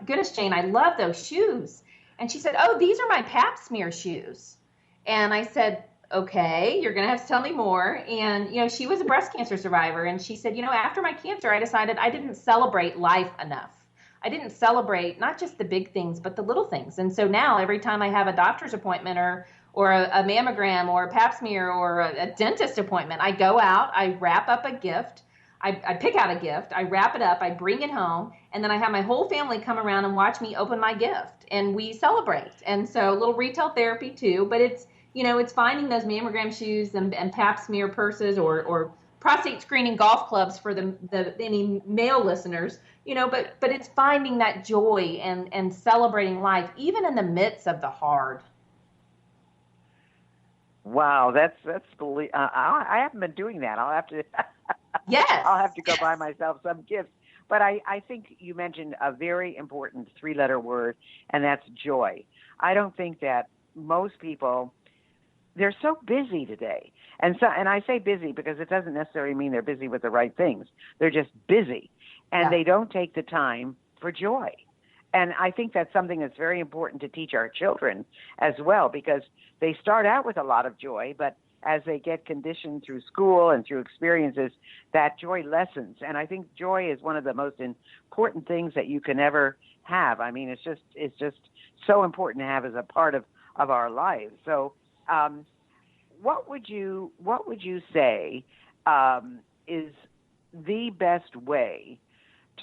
goodness, Jane, I love those shoes. And she said, oh, these are my pap smear shoes. And I said, okay, you're going to have to tell me more. And, she was a breast cancer survivor. And she said, after my cancer, I decided I didn't celebrate life enough. I didn't celebrate not just the big things, but the little things. And so now every time I have a doctor's appointment or a mammogram or a pap smear or a dentist appointment, I go out, I wrap up a gift. I pick out a gift, I wrap it up, I bring it home, and then I have my whole family come around and watch me open my gift, and we celebrate. And so a little retail therapy too, but it's finding those mammogram shoes and pap smear purses or prostate screening golf clubs for any male listeners, but it's finding that joy and celebrating life, even in the midst of the hard. Wow, I haven't been doing that. I'll have to. Yes. I'll have to go buy myself some gifts. But I think you mentioned a very important 3-letter word, and that's joy. I don't think that most people, they're so busy today. And I say busy because it doesn't necessarily mean they're busy with the right things. They're just busy, and they don't take the time for joy. And I think that's something that's very important to teach our children as well, because they start out with a lot of joy, but as they get conditioned through school and through experiences, that joy lessens. And I think joy is one of the most important things that you can ever have. I mean, it's just so important to have as a part of our lives. So, what would you say is the best way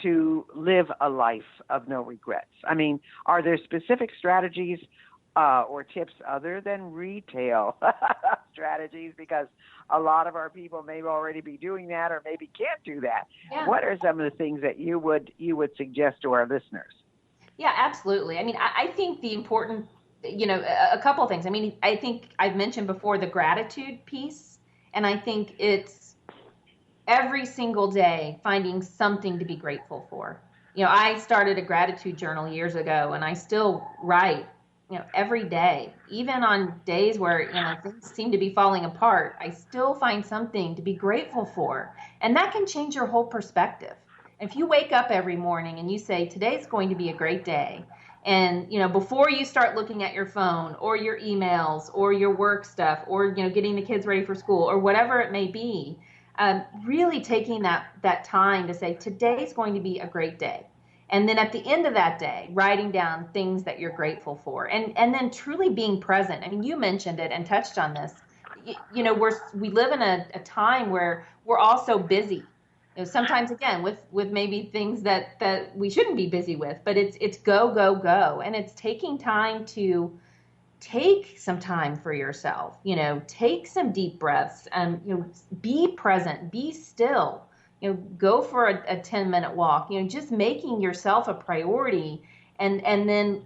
to live a life of no regrets? I mean, are there specific strategies or tips other than retail strategies? Because a lot of our people may already be doing that or maybe can't do that. Yeah. What are some of the things that you would suggest to our listeners? Yeah, absolutely. I mean, I think the important, a couple of things. I mean, I think I've mentioned before the gratitude piece, and I think it's every single day finding something to be grateful for. I started a gratitude journal years ago, and I still write every day, even on days where, things seem to be falling apart, I still find something to be grateful for. And that can change your whole perspective. If you wake up every morning and you say, today's going to be a great day. And, before you start looking at your phone or your emails or your work stuff or, getting the kids ready for school or whatever it may be, really taking that time to say, today's going to be a great day. And then at the end of that day, writing down things that you're grateful for, and then truly being present. I mean, you mentioned it and touched on this. We live in a time where we're all so busy. Sometimes again with maybe things that we shouldn't be busy with, but it's go, go, go, and it's taking time to take some time for yourself. Take some deep breaths, and be present, be still. Go for a 10-minute walk, just making yourself a priority. And then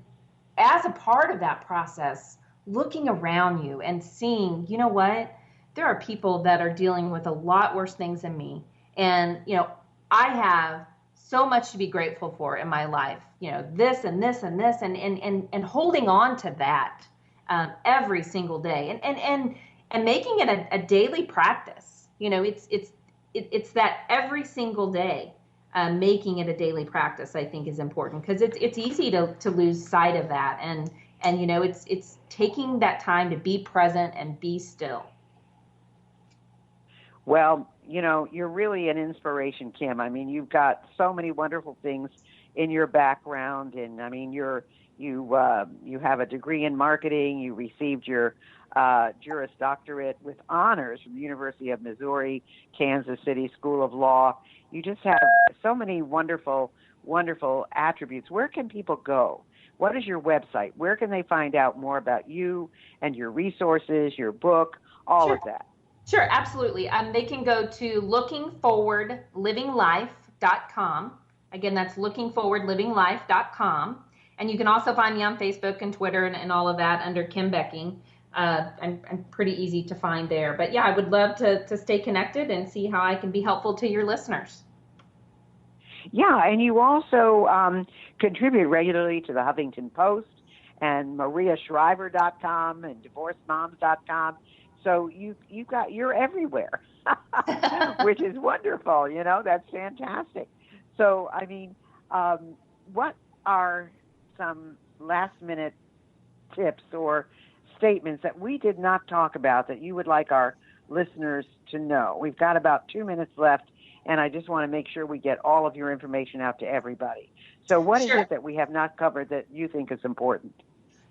as a part of that process, looking around you and seeing, what, there are people that are dealing with a lot worse things than me. And, I have so much to be grateful for in my life, this and this and this, and holding on to that every single day and making it a daily practice. It's that every single day, making it a daily practice, I think, is important, because it's easy to lose sight of that. And it's taking that time to be present and be still. Well, you're really an inspiration, Kim. I mean, you've got so many wonderful things in your background, and I mean, you have a degree in marketing. You received your Juris Doctorate with honors from the University of Missouri, Kansas City School of Law. You just have so many wonderful, wonderful attributes. Where can people go? What is your website? Where can they find out more about you and your resources, your book, all of that? Sure, absolutely. They can go to lookingforwardlivinglife.com. Again, that's lookingforwardlivinglife.com. And you can also find me on Facebook and Twitter and all of that under Kim Becking. I'm pretty easy to find there. But yeah, I would love to stay connected and see how I can be helpful to your listeners. Yeah, and you also contribute regularly to the Huffington Post and mariashriver.com and divorcedmoms.com. So you're everywhere, which is wonderful. That's fantastic. So, I mean, what are some last minute tips or statements that we did not talk about that you would like our listeners to know? We've got about 2 minutes left, and I just want to make sure we get all of your information out to everybody. So what is Sure. it that we have not covered that you think is important?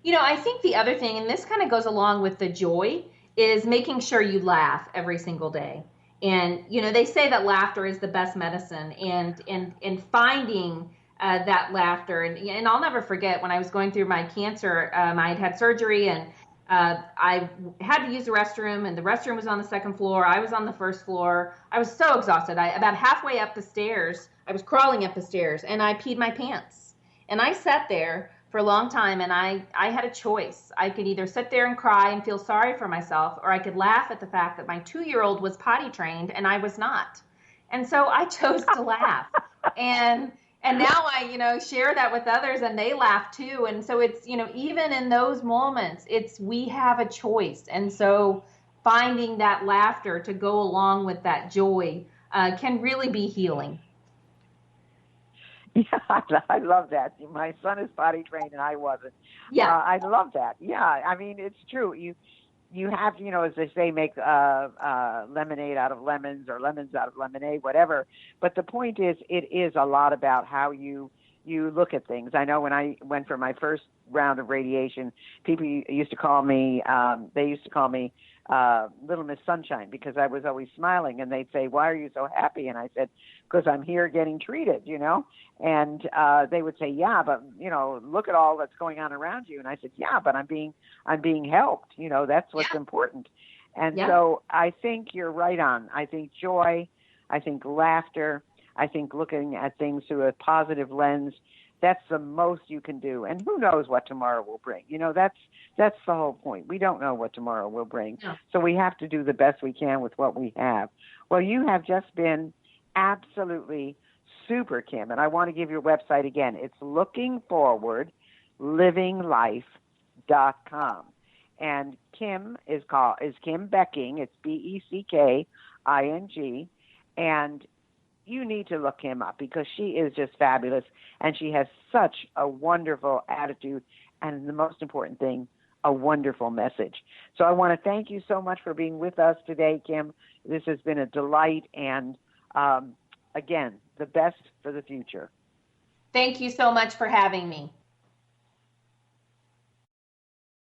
I think the other thing, and this kind of goes along with the joy, is making sure you laugh every single day. And they say that laughter is the best medicine, and finding that laughter. And I'll never forget when I was going through my cancer. I had surgery, and I had to use the restroom, and the restroom was on the second floor. I was on the first floor. I was so exhausted. About halfway up the stairs, I was crawling up the stairs, and I peed my pants. And I sat there for a long time, and I had a choice. I could either sit there and cry and feel sorry for myself, or I could laugh at the fact that my 2-year-old was potty trained and I was not. And so I chose to laugh. And now I share that with others, and they laugh too. And so it's even in those moments, we have a choice. And so finding that laughter to go along with that joy can really be healing. Yeah, I love that. My son is potty trained and I wasn't. Yeah. I love that. Yeah, I mean, it's true. You have, as they say, make lemonade out of lemons or lemons out of lemonade, whatever. But the point is, it is a lot about how you look at things. I know when I went for my first round of radiation, people used to call me, Little Miss Sunshine, because I was always smiling, and they'd say, "Why are you so happy?" And I said, "Because I'm here getting treated, And they would say, "Yeah, but look at all that's going on around you." And I said, "Yeah, but I'm being helped. That's what's important." And so I think you're right on. I think joy, I think laughter, I think looking at things through a positive lens. That's the most you can do. And who knows what tomorrow will bring? That's the whole point. We don't know what tomorrow will bring. No. So we have to do the best we can with what we have. Well, you have just been absolutely super, Kim. And I want to give your website again. It's lookingforwardlivinglife.com. And Kim is Kim Becking. It's Becking. And you need to look Kim up because she is just fabulous, and she has such a wonderful attitude, and the most important thing, a wonderful message. So I want to thank you so much for being with us today, Kim. This has been a delight, and again, the best for the future. Thank you so much for having me.